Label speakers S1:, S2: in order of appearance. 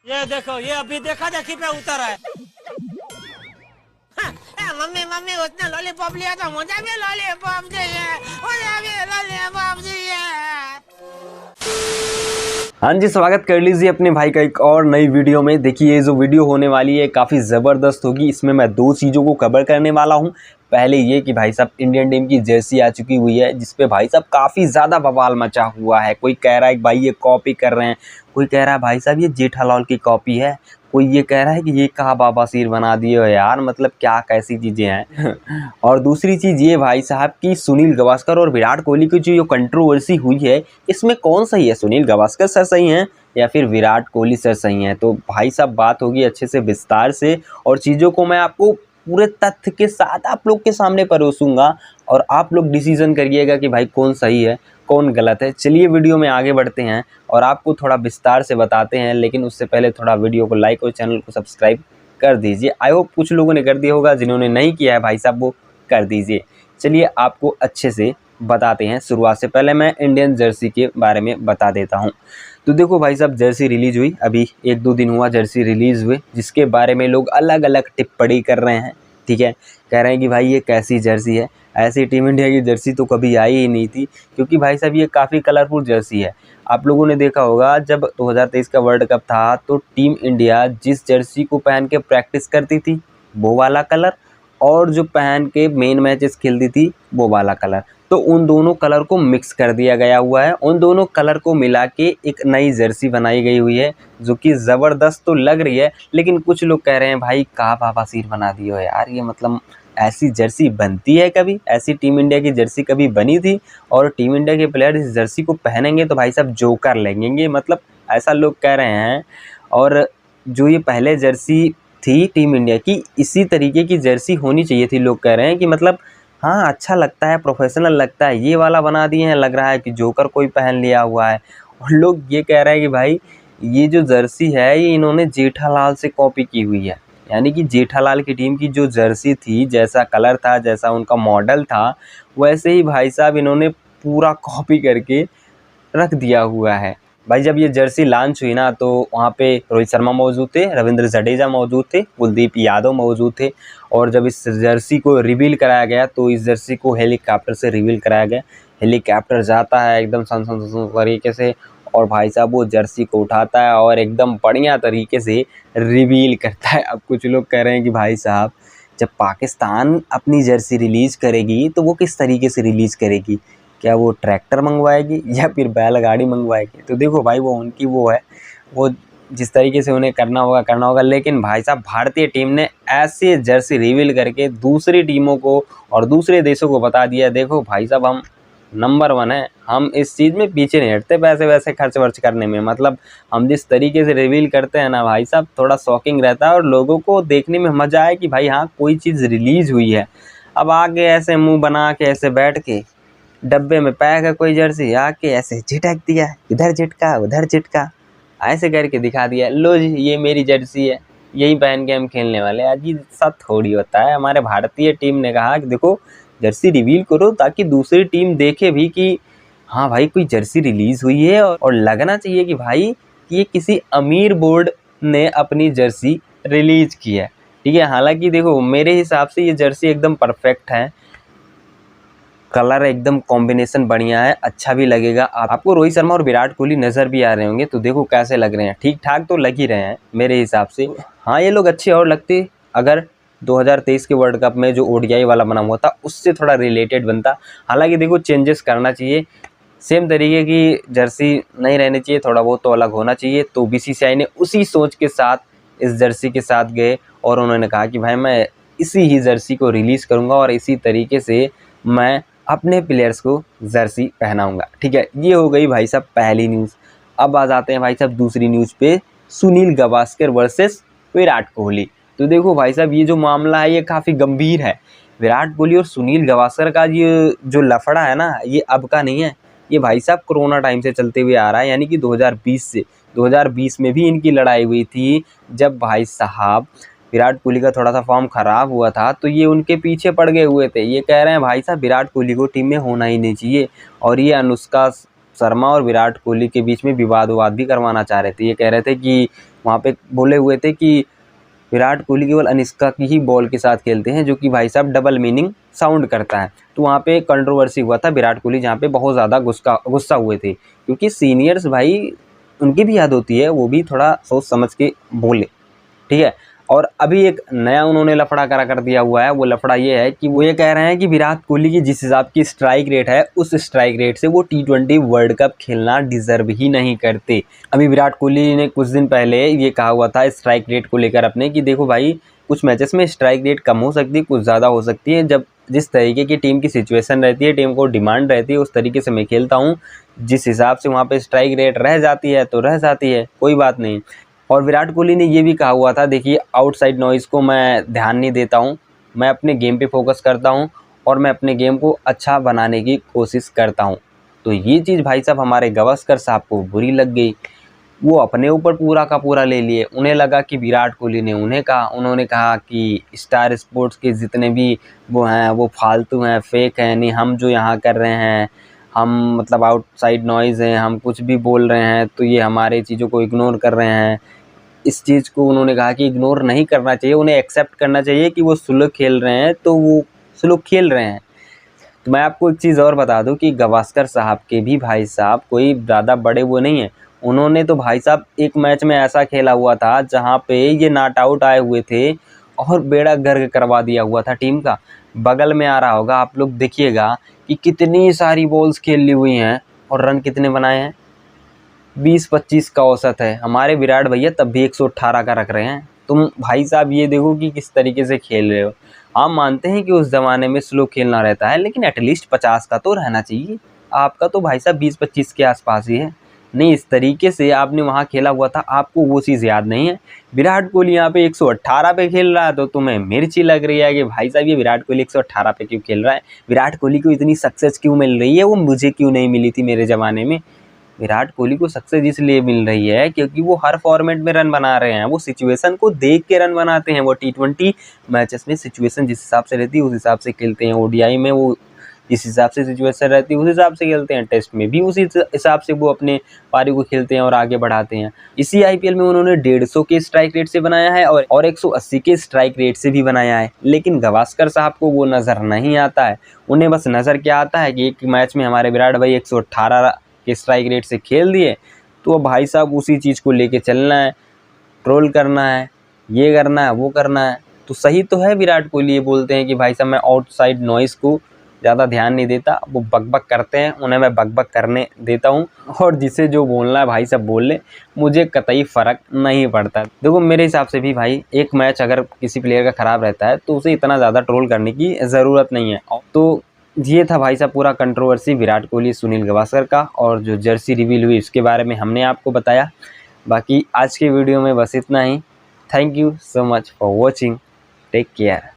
S1: ये देखो, ये अभी देखा देखी पे उतर है।
S2: मम्मी मम्मी उसने लॉलीपॉप लिया था, मुझे भी लॉलीपॉप चाहिए, मुझे भी लॉलीपॉप चाहिए।
S3: हाँ जी, स्वागत कर लीजिए अपने भाई का एक और नई वीडियो में। देखिए ये जो वीडियो होने वाली है काफ़ी ज़बरदस्त होगी। इसमें मैं दो चीज़ों को कवर करने वाला हूँ। पहले ये कि भाई साहब इंडियन टीम की जर्सी आ चुकी हुई है, जिस पे भाई साहब काफ़ी ज़्यादा बवाल मचा हुआ है। कोई कह रहा है कि भाई ये कॉपी कर रहे हैं, कोई कह रहा है भाई साहब ये जेठालाल की कॉपी है, कोई ये कह रहा है कि ये कहा बाबासीर बना दिए हो यार, मतलब क्या कैसी चीज़ें हैं। और दूसरी चीज़ ये भाई साहब कि सुनील गावस्कर और विराट कोहली की जो कंट्रोवर्सी हुई है, इसमें कौन सही है, सुनील गावस्कर सर सही हैं या फिर विराट कोहली सर सही हैं। तो भाई साहब बात होगी अच्छे से विस्तार से, और चीज़ों को मैं आपको पूरे तथ्य के साथ आप लोग के सामने परोसूंगा और आप लोग डिसीजन करिएगा कि भाई कौन सही है कौन गलत है। चलिए वीडियो में आगे बढ़ते हैं और आपको थोड़ा विस्तार से बताते हैं, लेकिन उससे पहले थोड़ा वीडियो को लाइक और चैनल को सब्सक्राइब कर दीजिए। आई होप कुछ लोगों ने कर दिया होगा, जिन्होंने नहीं किया है भाई साहब वो कर दीजिए। चलिए आपको अच्छे से बताते हैं। शुरुआत से पहले मैं इंडियन जर्सी के बारे में बता देता हूं। तो देखो भाई साहब, जर्सी रिलीज़ हुई, अभी 1-2 दिन हुआ जर्सी रिलीज़ हुए, जिसके बारे में लोग अलग अलग टिप्पणी कर रहे हैं। ठीक है, कह रहे हैं कि भाई ये कैसी जर्सी है, ऐसी टीम इंडिया की जर्सी तो कभी आई ही नहीं थी, क्योंकि भाई साहब ये काफ़ी कलरफुल जर्सी है। आप लोगों ने देखा होगा जब 2023 का वर्ल्ड कप था तो टीम इंडिया जिस जर्सी को पहन के प्रैक्टिस करती थी वो वाला कलर, और जो पहन के मेन मैचेस खेलती थी वो वाला कलर, तो उन दोनों कलर को मिक्स कर दिया गया हुआ है। उन दोनों कलर को मिला के एक नई जर्सी बनाई गई हुई है, जो कि ज़बरदस्त तो लग रही है। लेकिन कुछ लोग कह रहे हैं भाई कहाँ बाबासीर बना दिए हो यार, ये मतलब ऐसी जर्सी बनती है कभी, ऐसी टीम इंडिया की जर्सी कभी बनी थी? और टीम इंडिया के प्लेयर इस जर्सी को पहनेंगे तो भाई साहब जोकर लगेंगे, मतलब ऐसा लोग कह रहे हैं। और जो ये पहले जर्सी थी टीम इंडिया की, इसी तरीके की जर्सी होनी चाहिए थी, लोग कह रहे हैं कि मतलब हाँ अच्छा लगता है, प्रोफेशनल लगता है। ये वाला बना दिए हैं, लग रहा है कि जोकर कोई पहन लिया हुआ है। और लोग ये कह रहे हैं कि भाई ये जो जर्सी है ये इन्होंने जेठालाल से कॉपी की हुई है, यानी कि जेठालाल की टीम की जो जर्सी थी, जैसा कलर था, जैसा उनका मॉडल था, वैसे ही भाई साहब इन्होंने पूरा कॉपी करके रख दिया हुआ है। भाई जब ये जर्सी लॉन्च हुई ना तो वहाँ पे रोहित शर्मा मौजूद थे, रविंद्र जडेजा मौजूद थे, कुलदीप यादव मौजूद थे। और जब इस जर्सी को रिवील कराया गया तो इस जर्सी को हेलीकॉप्टर से रिवील कराया गया। हेलीकॉप्टर जाता है एकदम सन तरीके से, और भाई साहब वो जर्सी को उठाता है और एकदम बढ़िया तरीके से रिवील करता है। अब कुछ लोग कह रहे हैं कि भाई साहब जब पाकिस्तान अपनी जर्सी रिलीज़ करेगी तो वो किस तरीके से रिलीज़ करेगी, क्या वो ट्रैक्टर मंगवाएगी या फिर बैलगाड़ी मंगवाएगी? तो देखो भाई वो उनकी वो है, वो जिस तरीके से उन्हें करना होगा। लेकिन भाई साहब भारतीय टीम ने ऐसे जर्सी रिवील करके दूसरी टीमों को और दूसरे देशों को बता दिया, देखो भाई साहब हम नंबर 1 है, हम इस चीज़ में पीछे नहीं हटते पैसे वैसे खर्च वर्च करने में। मतलब हम जिस तरीके से रिवील करते हैं ना भाई साहब, थोड़ा शॉकिंग रहता है और लोगों को देखने में मज़ा आए कि भाई हाँ कोई चीज़ रिलीज़ हुई है। अब आगे ऐसे मुँह बना के ऐसे बैठ के डब्बे में पैक है कोई जर्सी, आके ऐसे झिटक दिया, इधर झिटका उधर झिटका, ऐसे करके दिखा दिया, लो जी ये मेरी जर्सी है, यही पहन के हम खेलने वाले हैं। अजीब सा थोड़ी होता है। हमारे भारतीय टीम ने कहा कि देखो जर्सी रिवील करो ताकि दूसरी टीम देखे भी कि हाँ भाई कोई जर्सी रिलीज़ हुई है, और लगना चाहिए कि भाई ये किसी अमीर बोर्ड ने अपनी जर्सी रिलीज़ की है। ठीक है, हालांकि देखो मेरे हिसाब से ये जर्सी एकदम परफेक्ट है, कलर एकदम कॉम्बिनेशन बढ़िया है, अच्छा भी लगेगा। आपको रोहित शर्मा और विराट कोहली नज़र भी आ रहे होंगे, तो देखो कैसे लग रहे हैं, ठीक ठाक तो लग ही रहे हैं मेरे हिसाब से। हाँ ये लोग अच्छे और लगते अगर 2023 के वर्ल्ड कप में जो ओडीआई वाला बना हुआ था उससे थोड़ा रिलेटेड बनता। हालांकि देखो चेंजेस करना चाहिए, सेम तरीके की जर्सी नहीं रहनी चाहिए, थोड़ा बहुत तो अलग होना चाहिए। तो बीसीसीआई ने उसी सोच के साथ इस जर्सी के साथ गए और उन्होंने कहा कि भाई मैं इसी ही जर्सी को रिलीज़ करूँगा और इसी तरीके से मैं अपने प्लेयर्स को जर्सी पहनाऊंगा। ठीक है, ये हो गई भाई साहब पहली न्यूज़। अब आ जाते हैं भाई साहब दूसरी न्यूज़ पे, सुनील गावस्कर वर्सेस विराट कोहली। तो देखो भाई साहब ये जो मामला है ये काफ़ी गंभीर है। विराट कोहली और सुनील गावस्कर का ये जो लफड़ा है ना, ये अब का नहीं है, ये भाई साहब कोरोना टाइम से चलते हुए आ रहा है, यानी कि 2020 से। 2020 में भी इनकी लड़ाई हुई थी, जब भाई साहब विराट कोहली का थोड़ा सा फॉर्म ख़राब हुआ था तो ये उनके पीछे पड़ गए हुए थे। ये कह रहे हैं भाई साहब विराट कोहली को टीम में होना ही नहीं चाहिए, और ये अनुष्का शर्मा और विराट कोहली के बीच में विवाद भी करवाना चाह रहे थे। ये कह रहे थे कि वहाँ पे बोले हुए थे कि विराट कोहली केवल अनुष्का की ही बॉल के साथ खेलते हैं, जो कि भाई साहब डबल मीनिंग साउंड करता है। तो वहाँ पे कंट्रोवर्सी हुआ था, विराट कोहली जहाँ पे बहुत ज़्यादा गुस्सा हुए थे, क्योंकि सीनियर्स भाई उनकी भी याद होती है, वो भी थोड़ा सोच समझ के बोले, ठीक है। और अभी एक नया उन्होंने लफड़ा कर दिया हुआ है। वो लफड़ा ये है कि वो ये कह रहे हैं कि विराट कोहली की जिस हिसाब की स्ट्राइक रेट है, उस स्ट्राइक रेट से वो T20 वर्ल्ड कप खेलना डिजर्व ही नहीं करते। अभी विराट कोहली ने कुछ दिन पहले ये कहा हुआ था स्ट्राइक रेट को लेकर अपने, कि देखो भाई कुछ मैचेस में स्ट्राइक रेट कम हो सकती है, कुछ ज़्यादा हो सकती है। जब जिस तरीके की टीम की सिचुएशन रहती है, टीम को डिमांड रहती है, उस तरीके से मैं खेलता हूँ। जिस हिसाब से वहाँ पे स्ट्राइक रेट रह जाती है तो रह जाती है, कोई बात नहीं। और विराट कोहली ने ये भी कहा हुआ था, देखिए आउटसाइड नॉइज़ को मैं ध्यान नहीं देता हूँ, मैं अपने गेम पे फोकस करता हूँ और मैं अपने गेम को अच्छा बनाने की कोशिश करता हूँ। तो ये चीज़ भाई साहब हमारे गावस्कर साहब को बुरी लग गई। वो अपने ऊपर पूरा का पूरा ले लिए। उन्हें लगा कि विराट कोहली ने उन्होंने कहा कि स्टार स्पोर्ट्स के जितने भी वो हैं वो फालतू हैं, फेक हैं, नहीं हम जो यहाँ कर रहे हैं, हम मतलब आउटसाइड नॉइज़ हैं, हम कुछ भी बोल रहे हैं तो ये हमारे चीज़ों को इग्नोर कर रहे हैं। इस चीज़ को उन्होंने कहा कि इग्नोर नहीं करना चाहिए, उन्हें एक्सेप्ट करना चाहिए कि वो स्लो खेल रहे हैं तो वो स्लो खेल रहे हैं। तो मैं आपको एक चीज़ और बता दूं कि गावस्कर साहब के भी भाई साहब कोई ज़्यादा बड़े वो नहीं हैं। उन्होंने तो भाई साहब एक मैच में ऐसा खेला हुआ था जहां पे ये नॉट आउट आए हुए थे और बेड़ा गर्क करवा दिया हुआ था टीम का। बगल में आ रहा होगा, आप लोग देखिएगा कि कितनी सारी बॉल्स खेल ली हुई हैं और रन कितने बनाए हैं, 20-25 का औसत है। हमारे विराट भैया तब भी 118 का रख रहे हैं। तुम भाई साहब ये देखो कि किस तरीके से खेल रहे हो। हम मानते हैं कि उस ज़माने में स्लो खेलना रहता है, लेकिन एटलीस्ट 50 का तो रहना चाहिए। आपका तो भाई साहब 20-25 के आसपास ही है। नहीं, इस तरीके से आपने वहाँ खेला हुआ था, आपको वो चीज़ याद नहीं है। विराट कोहली यहाँ पे 118 पे खेल रहा है तो तुम्हें मिर्ची लग रही है कि भाई साहब ये विराट कोहली 118 पे क्यों खेल रहा है, विराट कोहली को इतनी सक्सेस क्यों मिल रही है, वो मुझे क्यों नहीं मिली थी मेरे ज़माने में। विराट कोहली को सक्सेस इसलिए मिल रही है क्योंकि वो हर फॉर्मेट में रन बना रहे हैं, वो सिचुएशन को देख के रन बनाते हैं। वो T20 मैचेस में सिचुएशन जिस हिसाब से रहती है उस हिसाब से खेलते हैं, ODI में वो जिस हिसाब से सिचुएशन रहती है उस हिसाब से खेलते हैं, टेस्ट में भी उसी हिसाब से वो अपने पारी को खेलते हैं और आगे बढ़ाते हैं। इसी IPL में उन्होंने 150 के स्ट्राइक रेट से बनाया है और 180 के स्ट्राइक रेट से भी बनाया है, लेकिन गावस्कर साहब को वो नज़र नहीं आता है। उन्हें बस नज़र क्या आता है कि एक मैच में हमारे विराट भाई 118 के स्ट्राइक रेट से खेल दिए तो भाई साहब उसी चीज़ को लेके चलना है, ट्रोल करना है, ये करना है, वो करना है। तो सही तो है विराट कोहली ये बोलते हैं कि भाई साहब मैं आउटसाइड नॉइज़ को ज़्यादा ध्यान नहीं देता, वो बकबक करते हैं, उन्हें मैं बकबक करने देता हूँ और जिसे जो बोलना है भाई साहब बोल ले, मुझे कतई फ़र्क नहीं पड़ता। देखो मेरे हिसाब से भी भाई एक मैच अगर किसी प्लेयर का ख़राब रहता है तो उसे इतना ज़्यादा ट्रोल करने की ज़रूरत नहीं है। तो ये था भाई साहब पूरा कंट्रोवर्सी विराट कोहली सुनील गावस्कर का, और जो जर्सी रिवील हुई उसके बारे में हमने आपको बताया। बाकी आज के वीडियो में बस इतना ही। Thank you so much for watching, take care.